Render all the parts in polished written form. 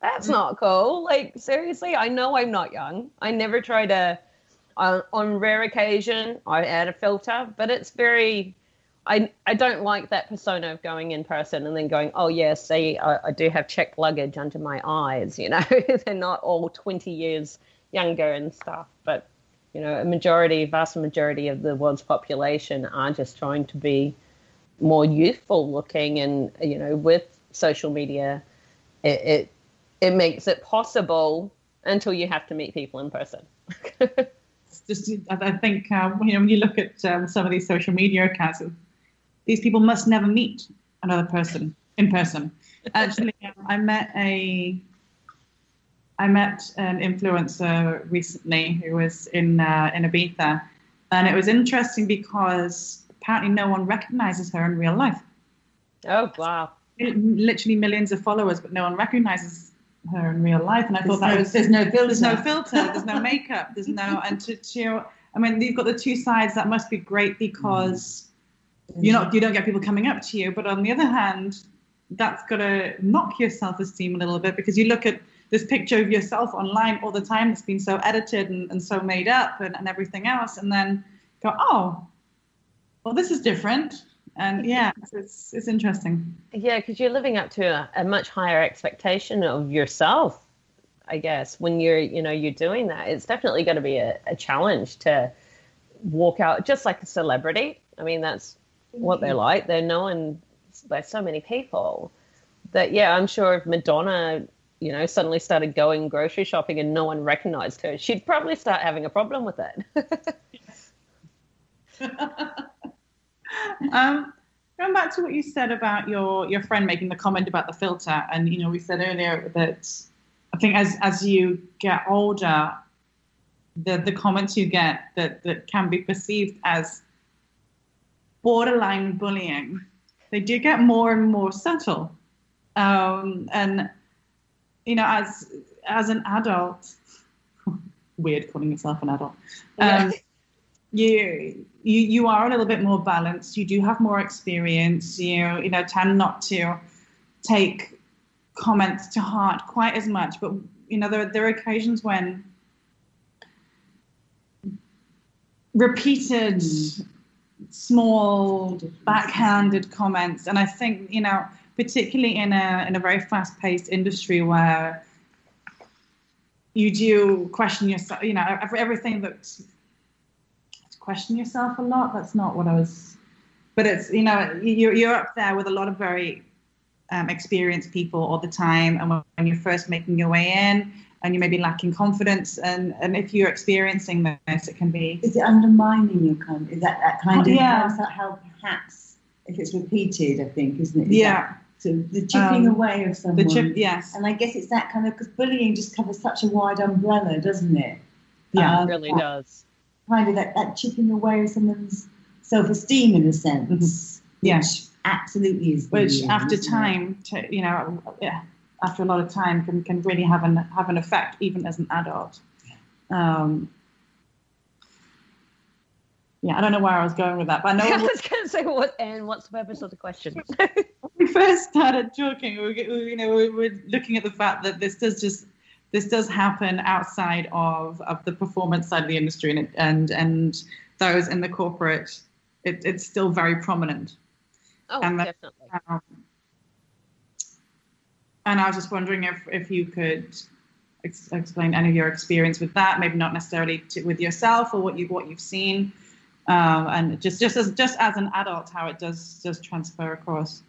That's not cool. Like, seriously, I know I'm not young. I never try to, on rare occasion, I add a filter, but it's very, I don't like that persona of going in person and then going, oh, yeah, see, I do have checked luggage under my eyes, you know. They're not all 20 years younger and stuff. But, you know, vast majority of the world's population are just trying to be more youthful looking. And, you know, with social media, it, it it makes it possible until you have to meet people in person. Just, I think, when you look at some of these social media accounts, these people must never meet another person in person. Actually, I met an influencer recently who was in Ibiza, and it was interesting because apparently no one recognizes her in real life. Oh, wow. Literally millions of followers, but no one recognizes her in real life. And I thought there's no filter. There's no filter. There's no makeup. There's no, and I mean, you've got the two sides. That must be great because you don't get people coming up to you. But on the other hand, that's got to knock your self-esteem a little bit, because you look at this picture of yourself online all the time that's been so edited and so made up and everything else, and then go, oh, well, this is different. And yeah, it's interesting. Yeah, because you're living up to a much higher expectation of yourself, I guess, when you're doing that. It's definitely going to be a challenge to walk out just like a celebrity. I mean, that's what they're like. They're known by so many people that, yeah, I'm sure if Madonna, suddenly started going grocery shopping and no one recognized her, she'd probably start having a problem with it. Going back to what you said about your friend making the comment about the filter, and we said earlier that I think as you get older, the comments you get that can be perceived as borderline bullying, they do get more and more subtle. And as an adult, weird calling yourself an adult. You are a little bit more balanced. You do have more experience. You tend not to take comments to heart quite as much. But there are occasions when repeated small backhanded comments, and I think particularly in a very fast-paced industry where you do question yourself. Everything that's question yourself a lot. That's not what I was, but it's you're up there with a lot of very experienced people all the time, and when you're first making your way in and you may be lacking confidence, and if you're experiencing this, it can be. Is it undermining your kind? Is that kind of yeah? How perhaps if it's repeated, I think, isn't it? So the chipping away of someone. Yes. And I guess it's that kind of, because bullying just covers such a wide umbrella, doesn't it? Yeah, it really does. Kind of that chipping away of someone's self-esteem in a sense. Which absolutely is. Which after time, after a lot of time, can really have an effect, even as an adult. I don't know where I was going with that, but I know. I was going to say, what's the purpose of the question? When we first started talking, we were looking at the fact that this does happen outside of the performance side of the industry, and those in the corporate, it's still very prominent. Oh, definitely. And I was just wondering if you could explain any of your experience with that, maybe not necessarily with yourself or what you've seen, and just as an adult, how it does transfer across.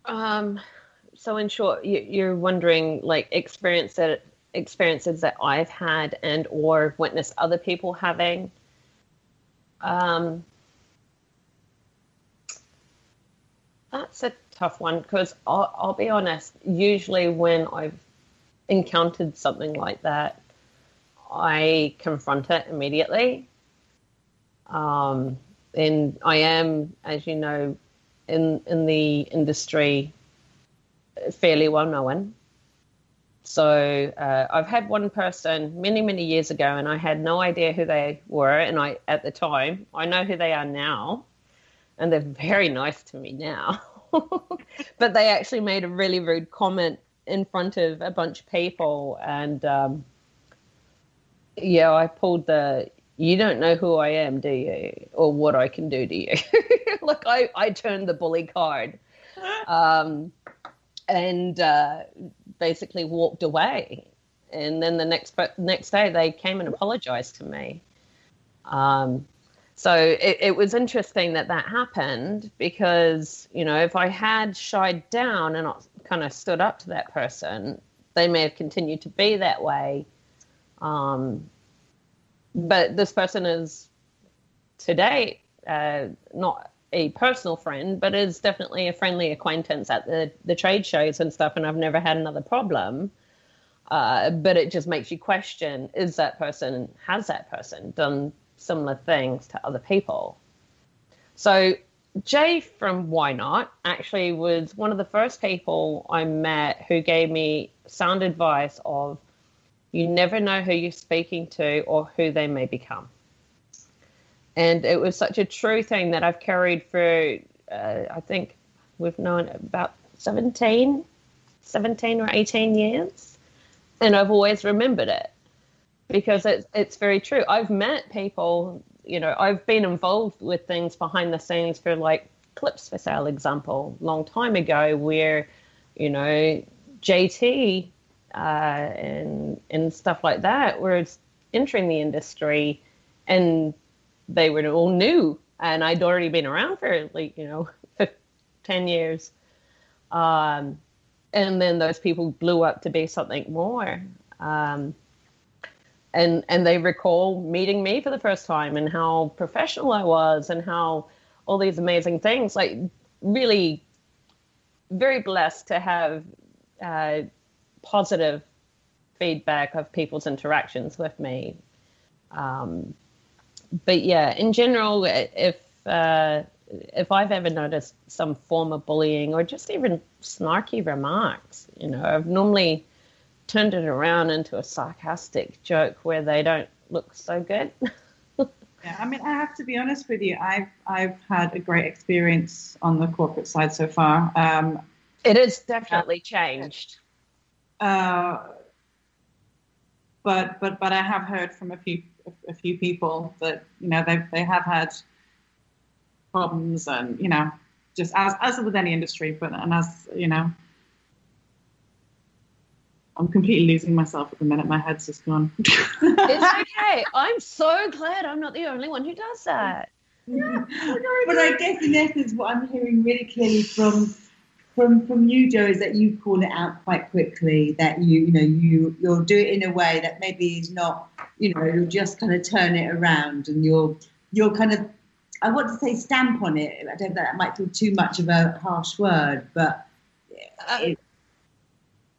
So in short, you're wondering like experiences that I've had and or witnessed other people having. That's a tough one, because I'll be honest, usually when I've encountered something like that, I confront it immediately. And I am, as you know, in the industry, fairly well known. So I've had one person many, many years ago, and I had no idea who they were. And at the time, I know who they are now, and they're very nice to me now. But they actually made a really rude comment in front of a bunch of people, and yeah, I pulled the "you don't know who I am, do you, or what I can do to you." Look, I turned the bully card, and basically walked away. And then the next day, they came and apologized to me. So it was interesting that happened, because, you know, if I had shied down and not kind of stood up to that person, they may have continued to be that way. But this person is today not a personal friend, but is definitely a friendly acquaintance at the trade shows and stuff, and I've never had another problem. But it just makes you question, has that person done similar things to other people? So Jay from Why Not actually was one of the first people I met who gave me sound advice of, you never know who you're speaking to or who they may become. And it was such a true thing that I've carried for, I think we've known about 17 or 18 years. And I've always remembered it, because it's very true. I've met people, you know, I've been involved with things behind the scenes for, like, Clips for Sale example, long time ago, where, you know, JT and stuff like that were entering the industry, and they were all new, and I'd already been around for, like, you know, 10 years. And then those people blew up to be something more. And they recall meeting me for the first time, and how professional I was, and how all these amazing things, like, really very blessed to have positive feedback of people's interactions with me. But yeah, in general, if I've ever noticed some form of bullying or just even snarky remarks, you know, I've normally turned it around into a sarcastic joke where they don't look so good. Yeah, I mean, I have to be honest with you. I've had a great experience on the corporate side so far. It has definitely changed. But I have heard from a few people that, you know, they have had problems, and, you know, just as with any industry, and as, you know, I'm completely losing myself at the minute. My head's just gone. It's okay. I'm so glad I'm not the only one who does that. Yeah. But I guess in essence, what I'm hearing really clearly from you, Joe, is that you call it out quite quickly. That you'll do it in a way that maybe is not, you know, you'll just kind of turn it around, and you'll kind of, I want to say, stamp on it. I don't know, that might feel too much of a harsh word, but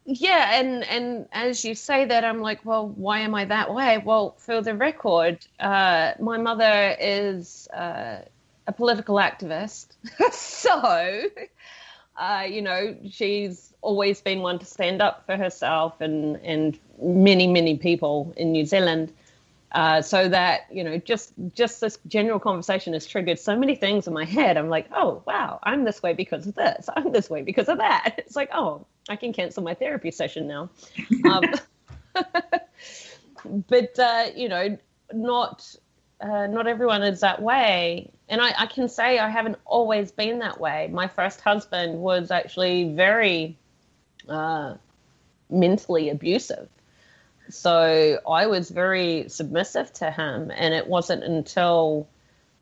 yeah, and as you say that, I'm like, well, why am I that way? Well, for the record, my mother is a political activist, so you know, she's always been one to stand up for herself and many people in New Zealand. So that, you know, just this general conversation has triggered so many things in my head. I'm like, oh, wow, I'm this way because of this. I'm this way because of that. It's like, oh, I can cancel my therapy session now. But, you know, not everyone is that way. And I can say I haven't always been that way. My first husband was actually very mentally abusive. So I was very submissive to him, and it wasn't until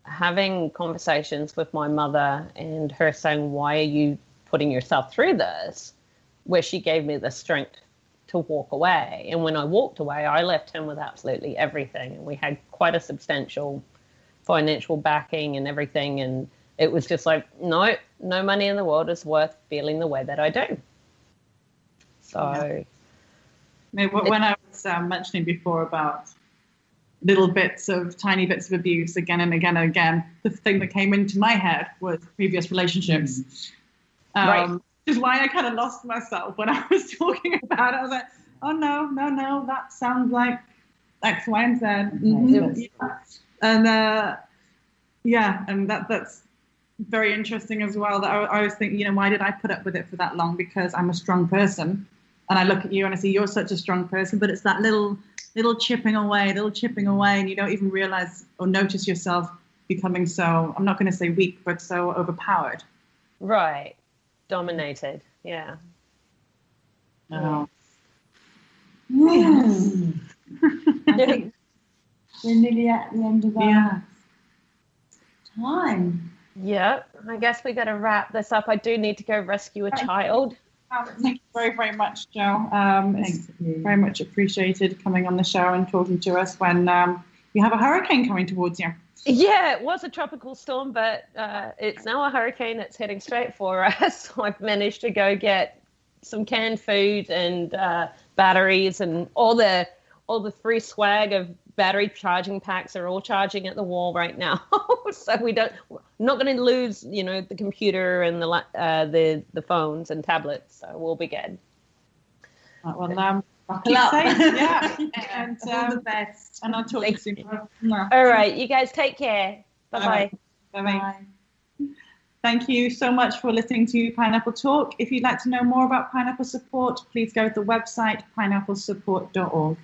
having conversations with my mother and her saying, why are you putting yourself through this, where she gave me the strength to walk away. And when I walked away, I left him with absolutely everything. And we had quite a substantial financial backing and everything. And it was just like, no money in the world is worth feeling the way that I do. So... Yeah. When I was mentioning before about tiny bits of abuse again and again and again, the thing that came into my head was previous relationships. Right. Which is why I kind of lost myself when I was talking about it. I was like, oh, no, that sounds like X, Y, and Z. Mm-hmm. Yeah. And that's very interesting as well. That I was thinking, you know, why did I put up with it for that long? Because I'm a strong person. And I look at you and I see you're such a strong person, but it's that little chipping away, and you don't even realize or notice yourself becoming so, I'm not going to say weak, but so overpowered. Right. Dominated. Yeah. Oh. Yes. I think we're nearly at the end of our time. Yep. I guess we got to wrap this up. I do need to go rescue a child. Thank you very, very much, Jo. It's very much appreciated coming on the show and talking to us when you have a hurricane coming towards you. Yeah, it was a tropical storm, but it's now a hurricane that's heading straight for us. I've managed to go get some canned food and batteries, and all the free swag of battery charging packs are all charging at the wall right now. So not going to lose, the computer and the phones and tablets. So we'll be good. Right, well, Buckle up. Yeah, and all the best. And I'll talk to you soon. All right, you guys take care. Bye-bye. Bye-bye. Thank you so much for listening to Pineapple Talk. If you'd like to know more about Pineapple Support, please go to the website pineapplesupport.org.